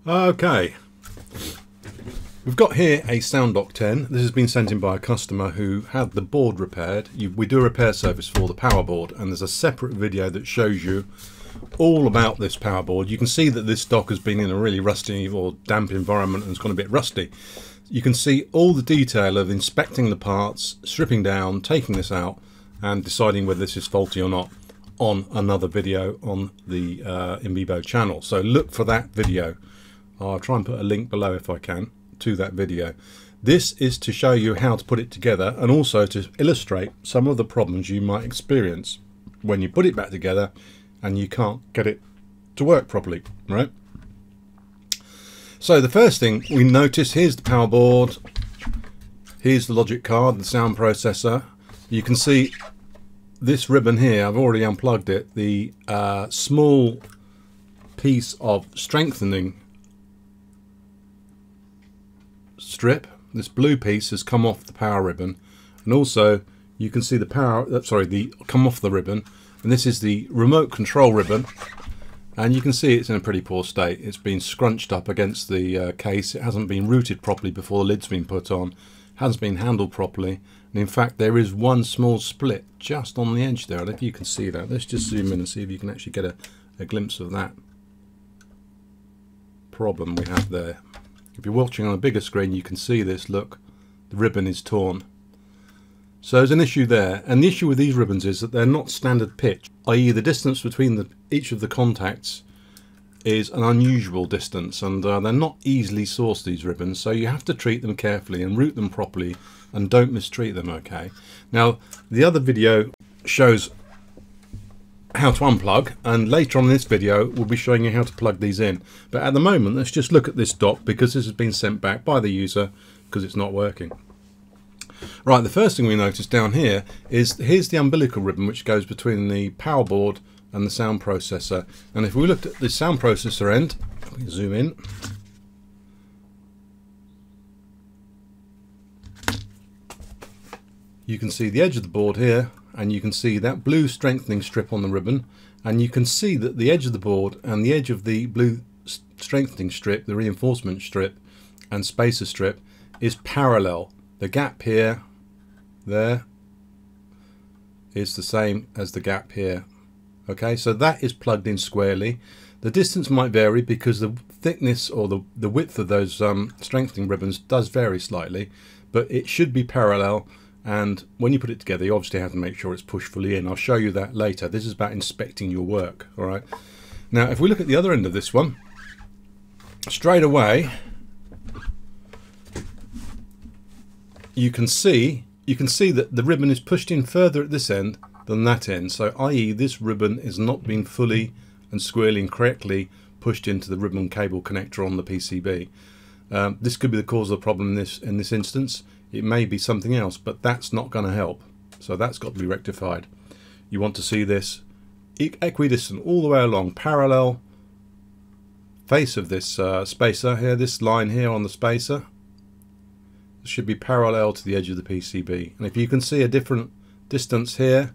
Okay, we've got here a SoundDock 10. This has been sent in by a customer who had the board repaired. We do a repair service for the power board, and there's a separate video that shows you all about this power board. You can see that this dock has been in a really rusty or damp environment and it's gone a bit rusty. You can see all the detail of inspecting the parts, stripping down, taking this out and deciding whether this is faulty or not on another video on the In Vivo channel. So look for that video. I'll try and put a link below if I can to that video. This is to show you how to put it together and also to illustrate some of the problems you might experience when you put it back together and you can't get it to work properly, right? So the first thing we notice, here's the power board, here's the logic card, the sound processor. You can see this ribbon here, I've already unplugged it, the small piece of strengthening strip, this blue piece has come off the power ribbon, and also you can see the come off the ribbon, and this is the remote control ribbon, and you can see it's in a pretty poor state. It's been scrunched up against the case, it hasn't been routed properly before the lid's been put on, hasn't been handled properly, and in fact there is one small split just on the edge there. I don't know if you can see that. Let's just zoom in and see if you can actually get a glimpse of that problem we have there. If you're watching on a bigger screen you can see this, look, the ribbon is torn. So there's an issue there, and the issue with these ribbons is that they're not standard pitch, i.e. the distance between each of the contacts is an unusual distance, and they're not easily sourced, these ribbons, so you have to treat them carefully and route them properly and don't mistreat them, okay? Now the other video shows how to unplug, and later on in this video we'll be showing you how to plug these in, but at the moment let's just look at this dock because this has been sent back by the user because it's not working. Right, the first thing we notice down here is here's the umbilical ribbon which goes between the power board and the sound processor, and if we looked at the sound processor end, we zoom in, you can see the edge of the board here, and you can see that blue strengthening strip on the ribbon, and you can see that the edge of the board and the edge of the blue strengthening strip, the reinforcement strip and spacer strip, is parallel. The gap here, there, is the same as the gap here. Okay, so that is plugged in squarely. The distance might vary because the thickness or the width of those strengthening ribbons does vary slightly, but it should be parallel. And when you put it together, you obviously have to make sure it's pushed fully in. I'll show you that later. This is about inspecting your work. All right. Now, if we look at the other end of this one, straight away, you can see that the ribbon is pushed in further at this end than that end. So, i.e., this ribbon is not being fully and squarely and correctly pushed into the ribbon cable connector on the PCB. This could be the cause of the problem in this instance. It may be something else, but that's not going to help. So that's got to be rectified. You want to see this equidistant all the way along, parallel face of this spacer here, this line here on the spacer. It should be parallel to the edge of the PCB. And if you can see a different distance here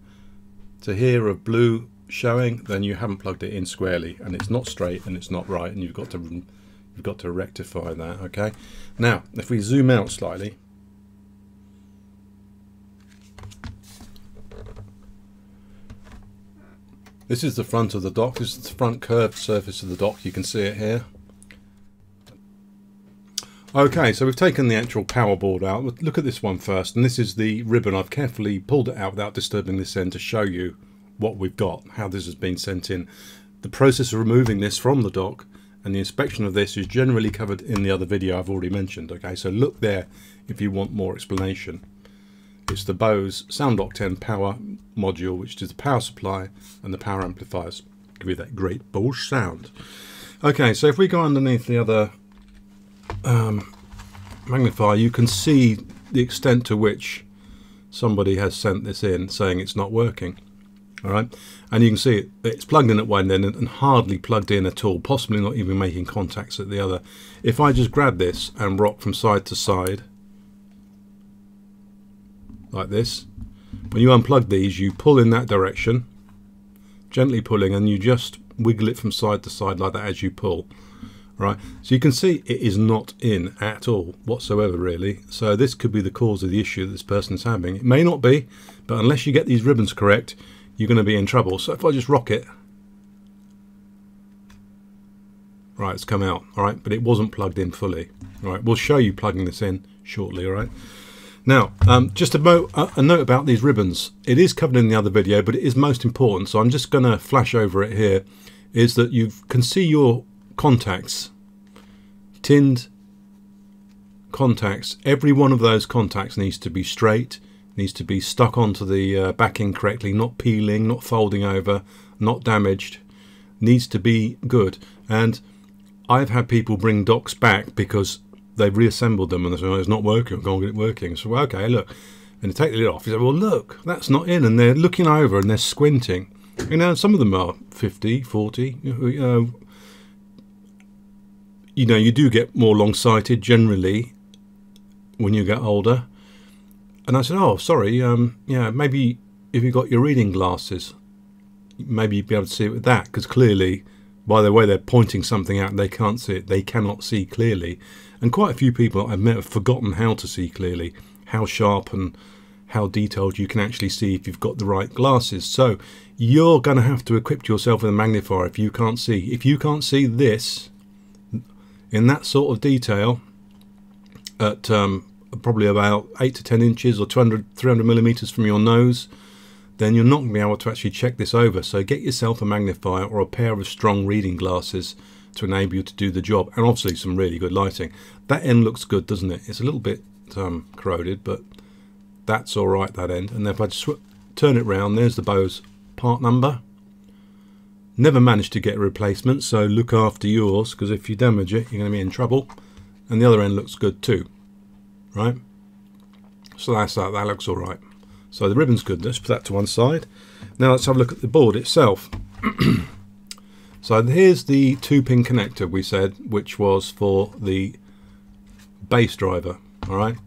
to here of blue showing, then you haven't plugged it in squarely, and it's not straight and it's not right, and you've got to rectify that. Okay. Now, if we zoom out slightly. This is the front of the dock. This is the front curved surface of the dock. You can see it here. Okay, so we've taken the actual power board out. Look at this one first, and this is the ribbon. I've carefully pulled it out without disturbing this end to show you what we've got, how this has been sent in. The process of removing this from the dock and the inspection of this is generally covered in the other video I've already mentioned. Okay, so look there if you want more explanation. It's the Bose SoundDock 10 power module, which is the power supply and the power amplifiers. Give you that great Bose sound. Okay, so if we go underneath the other magnifier, you can see the extent to which somebody has sent this in saying it's not working. All right, and you can see it's plugged in at one end and hardly plugged in at all, possibly not even making contacts at the other. If I just grab this and rock from side to side like this, when you unplug these, you pull in that direction, gently pulling, and you just wiggle it from side to side like that as you pull. Right, so you can see it is not in at all whatsoever really. So this could be the cause of the issue that this person's having. It may not be, but unless you get these ribbons correct, you're going to be in trouble. So if I just rock it, right, it's come out. All right, but it wasn't plugged in fully. All right, we'll show you plugging this in shortly. All right. Now, just a note about these ribbons. It is covered in the other video, but it is most important. So I'm just going to flash over it here. Is that you can see your contacts, tinned contacts. Every one of those contacts needs to be straight, needs to be stuck onto the backing correctly, not peeling, not folding over, not damaged. Needs to be good. And I've had people bring docks back because they've reassembled them and they say, oh, it's not working, I can't get it working. So, well, okay, look. And they take the lid off. You say, well, look, that's not in. And they're looking over and they're squinting. You know, some of them are 50, 40, you know, you do get more long-sighted generally when you get older. And I said, oh, sorry, yeah, maybe if you got your reading glasses, maybe you'd be able to see it with that, because clearly, by the way they're pointing something out, they can't see it. They cannot see clearly. And quite a few people I've met have forgotten how to see clearly, how sharp and how detailed you can actually see if you've got the right glasses. So you're going to have to equip yourself with a magnifier if you can't see. If you can't see this in that sort of detail at probably about 8 to 10 inches or 200, 300 millimeters from your nose, then you're not going to be able to actually check this over. So get yourself a magnifier or a pair of strong reading glasses to enable you to do the job, and obviously some really good lighting. That end looks good, doesn't it? It's a little bit corroded, but that's all right, that end. And if I just turn it round, there's the Bose part number. Never managed to get a replacement, so look after yours, because if you damage it, you're going to be in trouble. And the other end looks good too, right? So that's that. That looks all right. So the ribbon's good. Let's put that to one side. Now let's have a look at the board itself. So here's the 2-pin connector we said, which was for the bass driver, all right?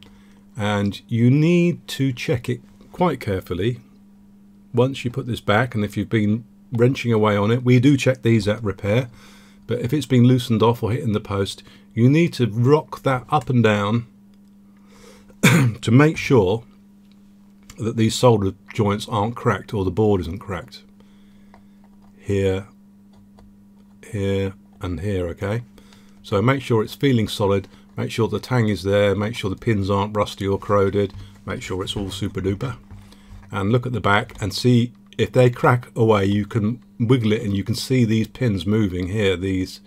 And you need to check it quite carefully once you put this back, and if you've been wrenching away on it, we do check these at repair, but if it's been loosened off or hit in the post, you need to rock that up and down to make sure that these solder joints aren't cracked or the board isn't cracked. Here, here and here, okay? So make sure it's feeling solid, make sure the tang is there, make sure the pins aren't rusty or corroded, make sure it's all super duper, and look at the back and see if they crack away. You can wiggle it and you can see these pins moving here. The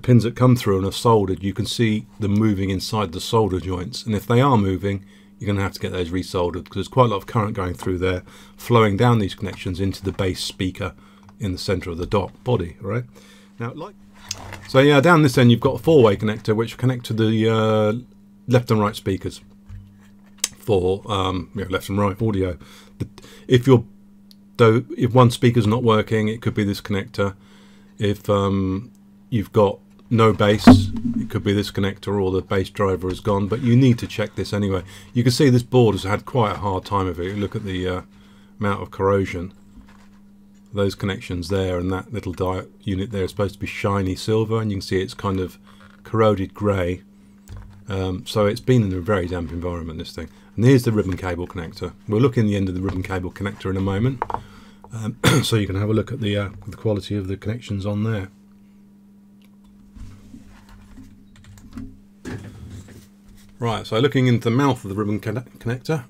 pins that come through and are soldered, you can see them moving inside the solder joints, and if they are moving, you're going to have to get those resoldered, because there's quite a lot of current going through there, flowing down these connections into the bass speaker in the center of the dock body, right? Now, so yeah, down this end you've got a 4-way connector which connect to the left and right speakers for left and right audio. If one speaker's not working, it could be this connector. If you've got no bass, it could be this connector, or the bass driver is gone, but you need to check this anyway. You can see this board has had quite a hard time of it. Look at the amount of corrosion. Those connections there and that little diode unit there is supposed to be shiny silver, and you can see it's kind of corroded grey. So it's been in a very damp environment, this thing. And here's the ribbon cable connector. We'll look in the end of the ribbon cable connector in a moment, so you can have a look at the quality of the connections on there. Right, so looking into the mouth of the ribbon connector,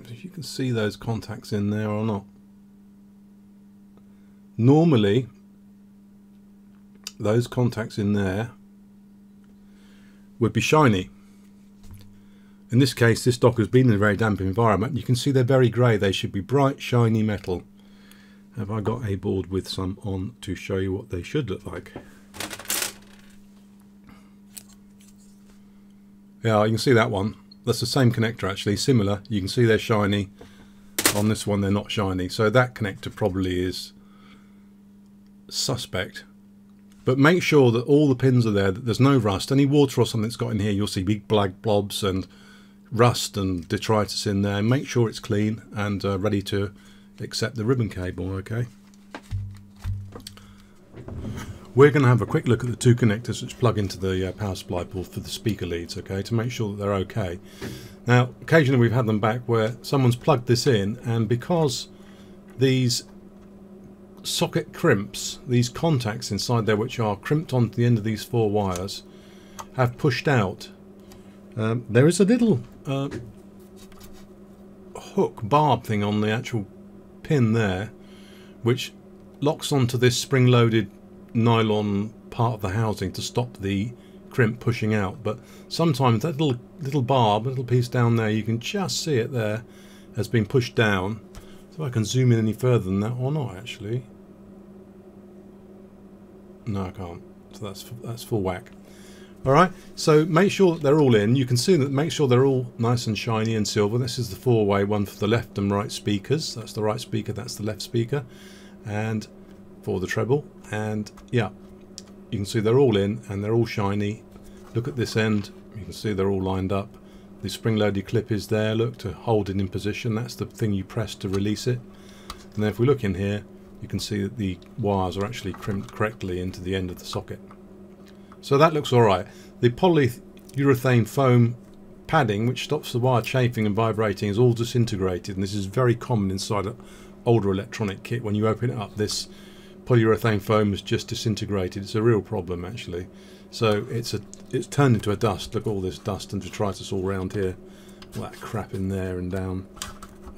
if you can see those contacts in there or not. Normally those contacts in there would be shiny. In this case, this dock has been in a very damp environment. You can see they're very grey. They should be bright, shiny metal. Have I got a board with some on to show you what they should look like? Yeah, you can see that one. That's the same connector actually, similar. You can see they're shiny. On this one they're not shiny. So that connector probably is suspect. But make sure that all the pins are there, that there's no rust. Any water or something that's got in here, you'll see big black blobs and rust and detritus in there. Make sure it's clean and ready to except the ribbon cable. Okay, we're going to have a quick look at the two connectors which plug into the power supply port for the speaker leads, okay, to make sure that they're okay. Now occasionally we've had them back where someone's plugged this in, and because these socket crimps, these contacts inside there which are crimped onto the end of these 4 wires, have pushed out. There is a little hook barb thing on the actual pin there which locks onto this spring-loaded nylon part of the housing to stop the crimp pushing out, but sometimes that little barb, little piece down there, you can just see it there, has been pushed down. So I can zoom in any further than that, or not actually. No, I can't. So that's full whack. Alright, so make sure that they're all in. You can see that, make sure they're all nice and shiny and silver. This is the 4-way one for the left and right speakers. That's the right speaker, that's the left speaker, and for the treble. And yeah, you can see they're all in and they're all shiny. Look at this end, you can see they're all lined up. The spring-loaded clip is there, look, to hold it in position. That's the thing you press to release it. And then if we look in here, you can see that the wires are actually crimped correctly into the end of the socket. So that looks alright. The polyurethane foam padding, which stops the wire chafing and vibrating, is all disintegrated, and this is very common inside an older electronic kit. When you open it up, this polyurethane foam is just disintegrated. It's a real problem actually. So it's turned into a dust. Look at all this dust and detritus all around here. All that crap in there and down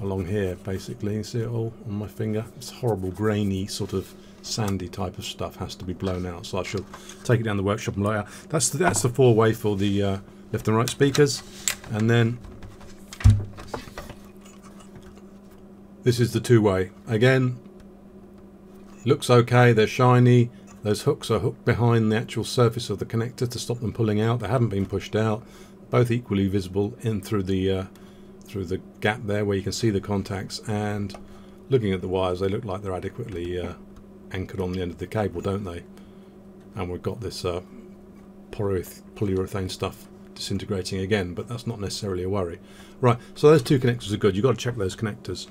along here basically. You see it all on my finger? It's horrible grainy sort of sandy type of stuff, has to be blown out. So I shall take it down the workshop and blow it out. That's the 4-way for the left and right speakers. And then this is the 2-way. Again, looks okay, they're shiny. Those hooks are hooked behind the actual surface of the connector to stop them pulling out. They haven't been pushed out. Both equally visible in through the gap there where you can see the contacts. And looking at the wires, they look like they're adequately anchored on the end of the cable, don't they? And we've got this polyurethane stuff disintegrating again, but that's not necessarily a worry. Right, so those two connectors are good. You've got to check those connectors.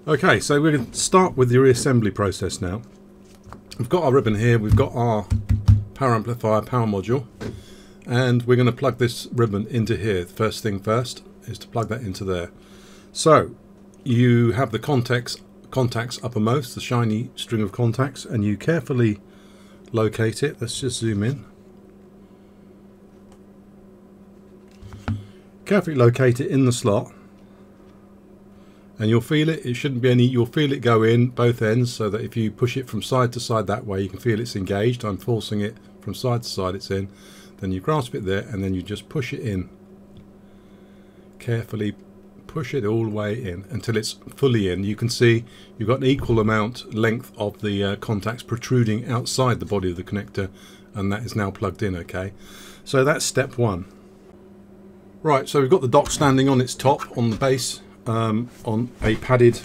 Okay, so we're going to start with the reassembly process now. We've got our ribbon here, we've got our power amplifier, power module, and we're going to plug this ribbon into here. The first thing first is to plug that into there. So you have the contacts uppermost, the shiny string of contacts, and you carefully locate it. Let's just zoom in. Carefully locate it in the slot. And you'll feel it, it shouldn't be any, you'll feel it go in both ends, so that if you push it from side to side that way, you can feel it's engaged. I'm forcing it from side to side, it's in. Then you grasp it there, and then you just push it in. Carefully push it all the way in until it's fully in. You can see you've got an equal amount length of the contacts protruding outside the body of the connector, and that is now plugged in, okay? So that's step 1. Right, so we've got the dock standing on its top, on the base. On a padded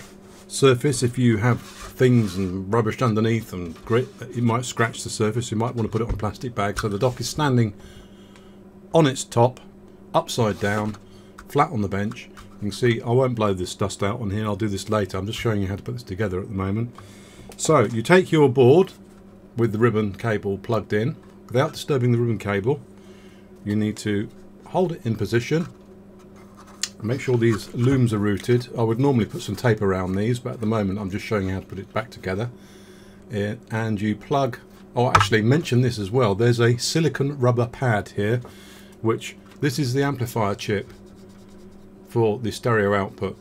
surface. If you have things and rubbish underneath and grit, it might scratch the surface. You might want to put it on a plastic bag. So the dock is standing on its top, upside down, flat on the bench. You can see I won't blow this dust out on here, I'll do this later. I'm just showing you how to put this together at the moment. So you take your board with the ribbon cable plugged in. Without disturbing the ribbon cable, you need to hold it in position. Make sure these looms are routed. I would normally put some tape around these, but at the moment I'm just showing you how to put it back together. And you plug, oh actually mention this as well, there's a silicone rubber pad here, which this is the amplifier chip for the stereo output,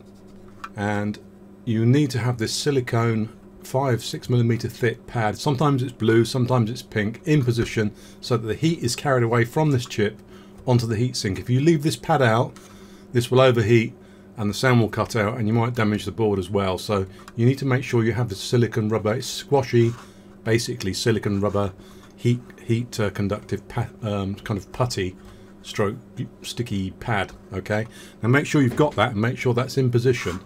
and you need to have this silicone 5-6mm thick pad, sometimes it's blue, sometimes it's pink, in position so that the heat is carried away from this chip onto the heatsink. If you leave this pad out, this will overheat and the sound will cut out, and you might damage the board as well. So you need to make sure you have the silicone rubber. It's squashy, basically silicone rubber, heat conductive kind of putty stroke sticky pad. Okay, now make sure you've got that and make sure that's in position.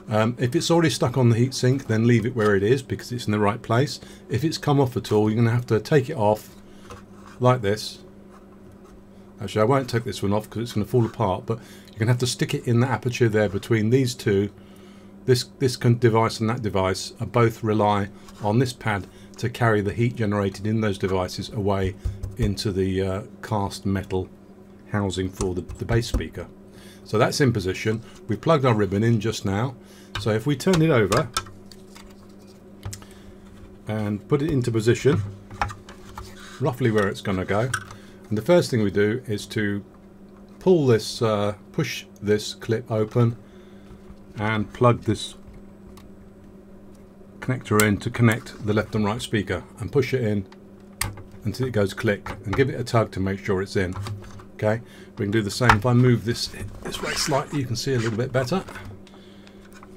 If it's already stuck on the heatsink, then leave it where it is because it's in the right place. If it's come off at all, you're going to have to take it off like this. Actually, I won't take this one off because it's going to fall apart, but You're going to have to stick it in the aperture there between these two. This device and that device are both rely on this pad to carry the heat generated in those devices away into the cast metal housing for the bass speaker. So that's in position. We plugged our ribbon in just now. So if we turn it over and put it into position, roughly where it's going to go, and the first thing we do is to pull this, push this clip open and plug this connector in to connect the left and right speaker, and push it in until it goes click, and give it a tug to make sure it's in. Okay, we can do the same if I move this way slightly, you can see a little bit better.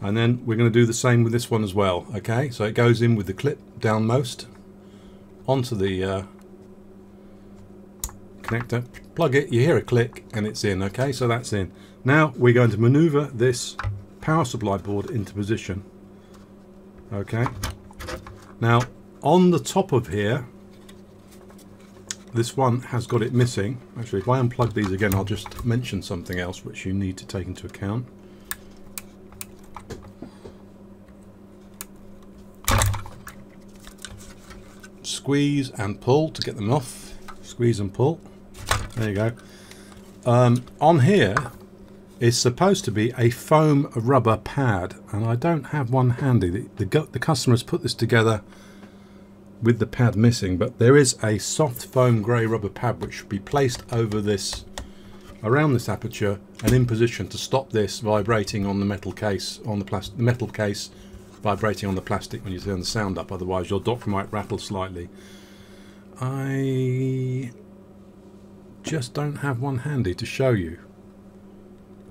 And then we're going to do the same with this one as well. Okay, so it goes in with the clip downmost onto the connector, plug it, you hear a click and it's in. Okay, so that's in. Now we're going to maneuver this power supply board into position. Okay, now on the top of here, this one has got it missing. Actually, if I unplug these again, I'll just mention something else which you need to take into account. Squeeze and pull to get them off. Squeeze and pull. There you go. On here is supposed to be a foam rubber pad, and I don't have one handy. The customer's put this together with the pad missing, but there is a soft foam grey rubber pad which should be placed over this, around this aperture, and in position to stop this vibrating on the metal case, on the metal case vibrating on the plastic when you turn the sound up. Otherwise your dock might rattle slightly. I just don't have one handy to show you.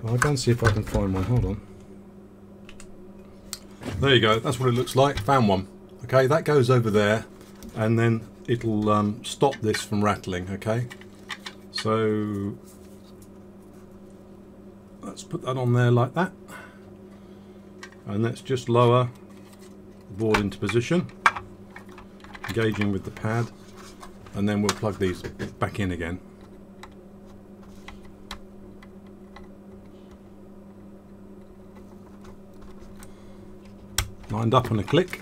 I'll go and see if I can find one. Hold on. There you go. That's what it looks like. Found one. Okay, that goes over there, and then it'll stop this from rattling. Okay, so let's put that on there like that, and let's just lower the board into position, engaging with the pad, and then we'll plug these back in again. Lined up and a click.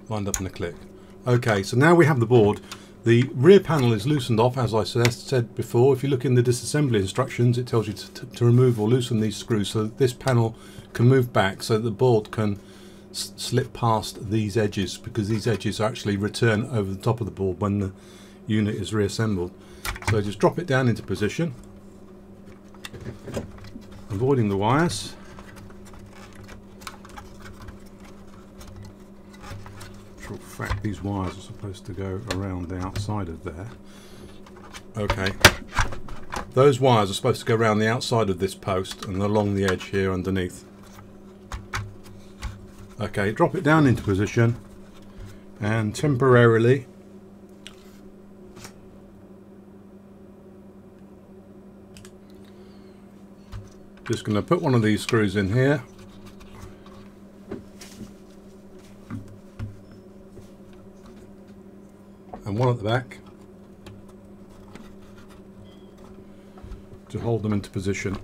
Lined up and a click. Okay, so now we have the board. The rear panel is loosened off, as I said before. If you look in the disassembly instructions, it tells you to remove or loosen these screws so that this panel can move back, so that the board can slip past these edges, because these edges actually return over the top of the board when the unit is reassembled. So just drop it down into position, avoiding the wires. In fact, these wires are supposed to go around the outside of there. Okay, those wires are supposed to go around the outside of this post and along the edge here underneath. Okay, drop it down into position, and temporarily just going to put one of these screws in here. And one at the back to hold them into position.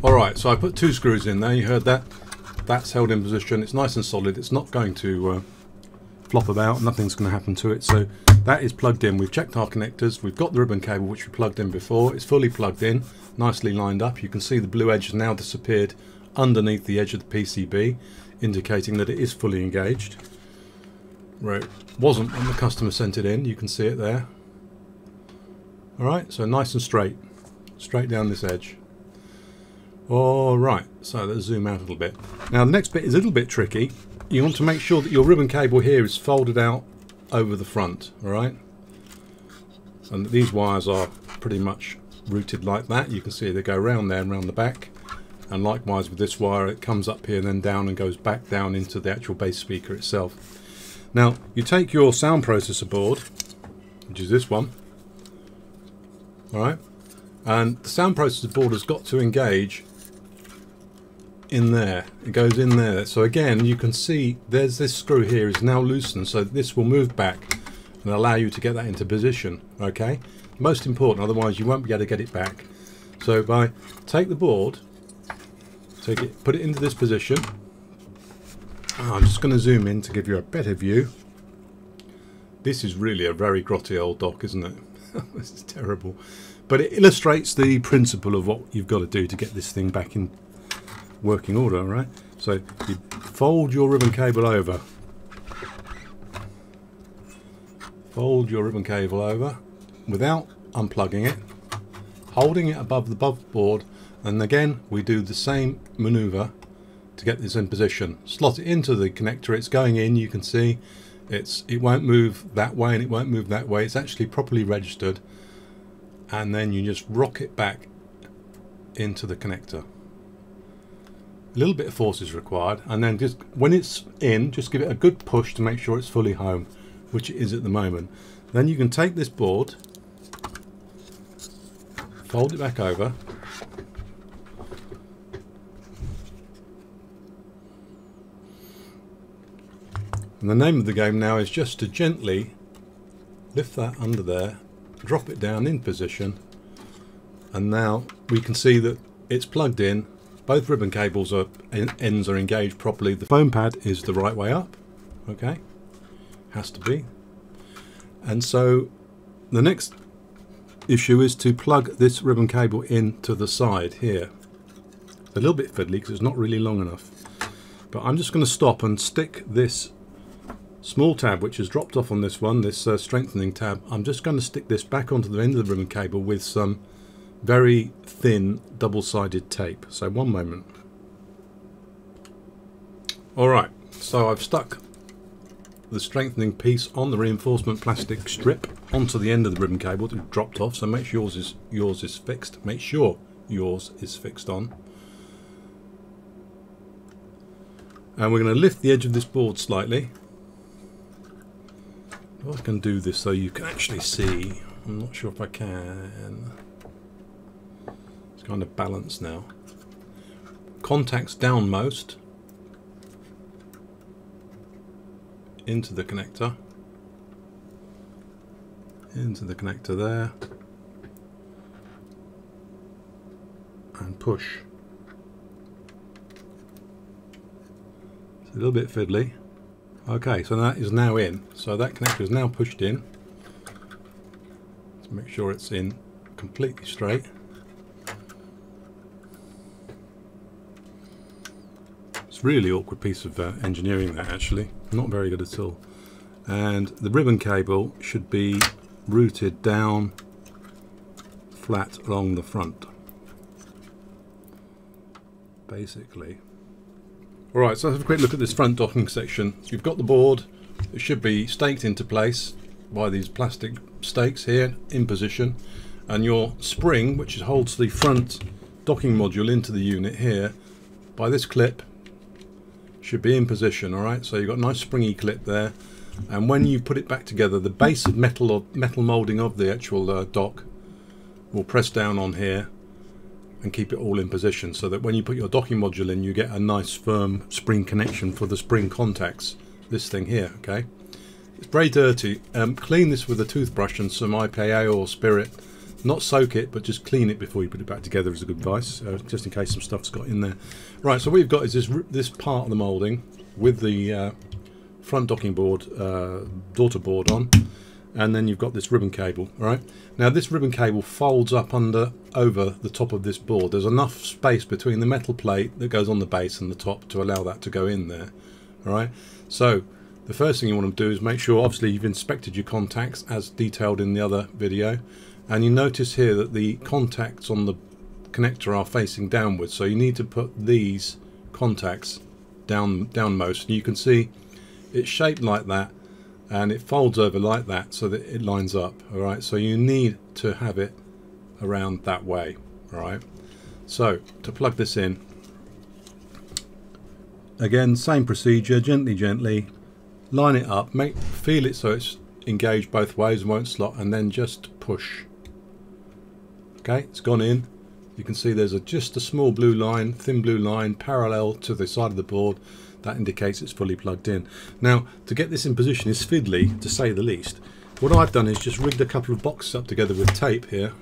Alright, so I put two screws in there, you heard that. That's held in position, it's nice and solid, it's not going to flop about, nothing's going to happen to it. So that is plugged in. We've checked our connectors, we've got the ribbon cable which we plugged in before, it's fully plugged in, nicely lined up. You can see the blue edge has now disappeared underneath the edge of the PCB, indicating that it is fully engaged, where it wasn't when the customer sent it in. You can see it there. Alright, so nice and straight down this edge. Alright, so let's zoom out a little bit. Now the next bit is a little bit tricky. You want to make sure that your ribbon cable here is folded out over the front, alright? And these wires are pretty much routed like that. You can see they go around there and around the back, and likewise with this wire, it comes up here and then down and goes back down into the actual bass speaker itself. Now you take your sound processor board, which is this one, alright, and the sound processor board has got to engage in there. It goes in there. So again, you can see there's this screw here is now loosened, so this will move back and allow you to get that into position. Okay, most important, otherwise you won't be able to get it back. So by take the board, take it, put it into this position. I'm just going to zoom in to give you a better view. This is really a very grotty old dock, isn't it? This is terrible, but it illustrates the principle of what you've got to do to get this thing back in working order. Right, so you fold your ribbon cable over, without unplugging it, holding it above the board, and again we do the same maneuver to get this in position. Slot it into the connector. It's going in. You can see it won't move that way and it won't move that way. It's actually properly registered, and then you just rock it back into the connector. A little bit of force is required, and then just when it's in, just give it a good push to make sure it's fully home, which it is at the moment. Then you can take this board, fold it back over, and the name of the game now is just to gently lift that under there, drop it down in position, and now we can see that it's plugged in. Both ribbon cables ends are engaged properly. The foam pad is the right way up. Okay, has to be. And so the next issue is to plug this ribbon cable into the side here. It's a little bit fiddly because it's not really long enough, but I'm just going to stop and stick this small tab, which has dropped off on this one, this strengthening tab. I'm just going to stick this back onto the end of the ribbon cable with some very thin double-sided tape. So one moment. Alright, so I've stuck the strengthening piece on the reinforcement plastic strip onto the end of the ribbon cable that dropped off, so make sure yours is fixed. Make sure yours is fixed on. And we're going to lift the edge of this board slightly. I can do this so you can actually see. I'm not sure if I can. It's kind of balanced now. Contacts downmost into the connector. Into the connector there. And push. It's a little bit fiddly. Okay, so that is now in. So that connector is now pushed in. Let's make sure it's in completely straight. It's a really awkward piece of engineering that, actually. Not very good at all. And the ribbon cable should be routed down flat along the front, basically. Alright, so let's have a quick look at this front docking section. You've got the board. It should be staked into place by these plastic stakes here in position, and your spring, which holds the front docking module into the unit here, by this clip should be in position. Alright, so you've got a nice springy clip there, and when you put it back together, the base of metal moulding of the actual dock will press down on here and keep it all in position, so that when you put your docking module in, you get a nice firm spring connection for the spring contacts. This thing here, okay? It's very dirty. Clean this with a toothbrush and some IPA or spirit. Not soak it, but just clean it before you put it back together is a good advice, just in case some stuff's got in there. Right, so what we've got is this part of the moulding with the front docking board, daughter board on, and then you've got this ribbon cable. All right, now this ribbon cable folds up over the top of this board. There's enough space between the metal plate that goes on the base and the top to allow that to go in there. All right, so the first thing you want to do is make sure, obviously, you've inspected your contacts as detailed in the other video, and you notice here that the contacts on the connector are facing downwards, so you need to put these contacts downmost. You can see it's shaped like that, and it folds over like that so that it lines up. All right, so you need to have it around that way. All right, so to plug this in, again, same procedure. Gently line it up, feel it so it's engaged both ways and won't slot, and then just push. Okay, it's gone in. you can see there's just a small blue line, thin blue line, parallel to the side of the board. That indicates it's fully plugged in. Now, to get this in position is fiddly, to say the least. What I've done is just rigged a couple of boxes up together with tape here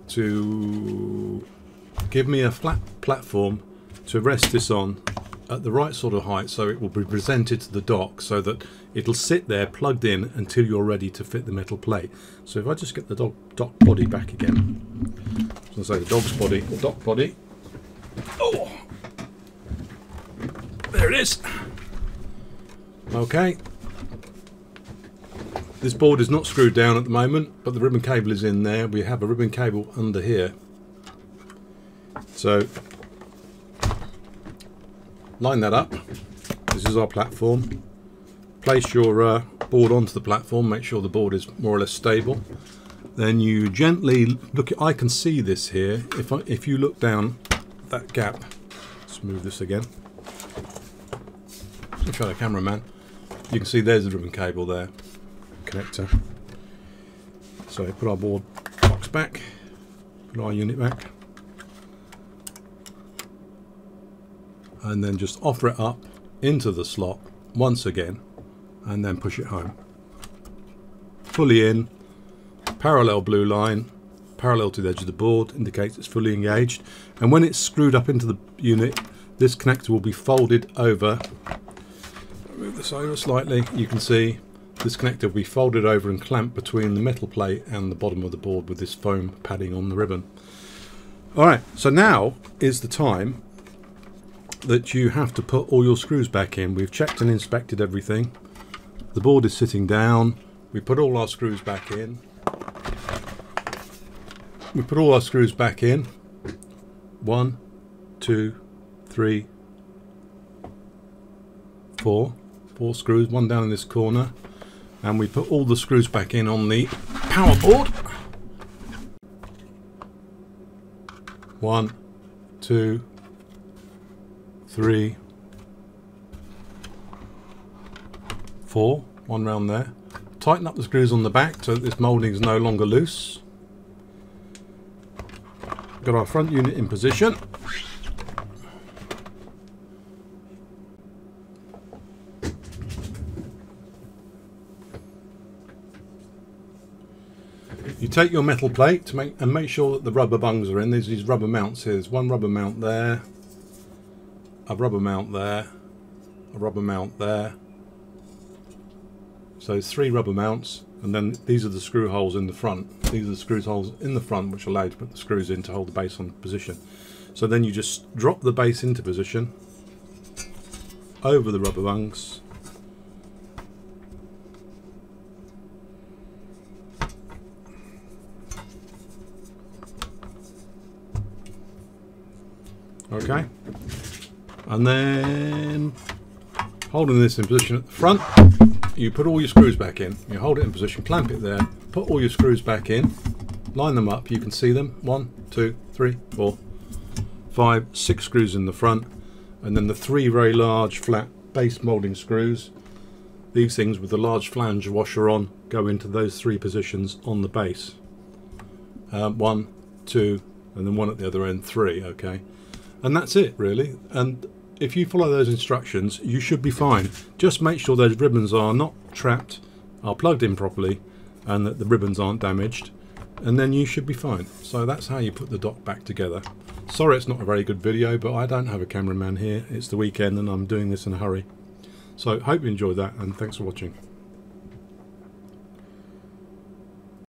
to give me a flat platform to rest this on at the right sort of height, so it will be presented to the dock so that it'll sit there plugged in until you're ready to fit the metal plate. So if I just get the dock body back again, so say the dock body. Oh, there it is. Okay. This board is not screwed down at the moment, but the ribbon cable is in there. We have a ribbon cable under here. So line that up. This is our platform. Place your board onto the platform. Make sure the board is more or less stable. Then you gently look at, I can see this here. If you look down that gap, let's move this again. I'll show the cameraman. You can see there's the ribbon cable there, connector. So put our board box back, put our unit back, and then just offer it up into the slot once again, and then push it home. Fully in, parallel blue line, parallel to the edge of the board, indicates it's fully engaged. And when it's screwed up into the unit, this connector will be folded over. Move this over slightly. You can see this connector will be folded over and clamped between the metal plate and the bottom of the board with this foam padding on the ribbon. Alright, so now is the time that you have to put all your screws back in. We've checked and inspected everything. The board is sitting down. We put all our screws back in. We put all our screws back in. 1, 2, 3, 4. 4 screws, one down in this corner. And we put all the screws back in on the power board. 1, 2, 3, 4, one round there. Tighten up the screws on the back so that this moulding is no longer loose. Got our front unit in position. You take your metal plate to make sure that the rubber bungs are in. There's these rubber mounts here. There's one rubber mount there, a rubber mount there, a rubber mount there. So 3 rubber mounts, and then these are the screw holes in the front. These are the screw holes in the front which allow you to put the screws in to hold the base on position. So then you just drop the base into position over the rubber bungs. Okay, and then holding this in position at the front, you put all your screws back in. You hold it in position, clamp it there, put all your screws back in, line them up. You can see them. 1, 2, 3, 4, 5, 6 screws in the front, and then the 3 very large flat base moulding screws. These things with the large flange washer on go into those 3 positions on the base. 1, 2, and then 1 at the other end, 3. Okay. And that's it really, and if you follow those instructions you should be fine. Just make sure those ribbons are not trapped, are plugged in properly, and that the ribbons aren't damaged, and then you should be fine. So that's how you put the dock back together. Sorry it's not a very good video, but I don't have a cameraman here. It's the weekend and I'm doing this in a hurry. So hope you enjoyed that, and thanks for watching.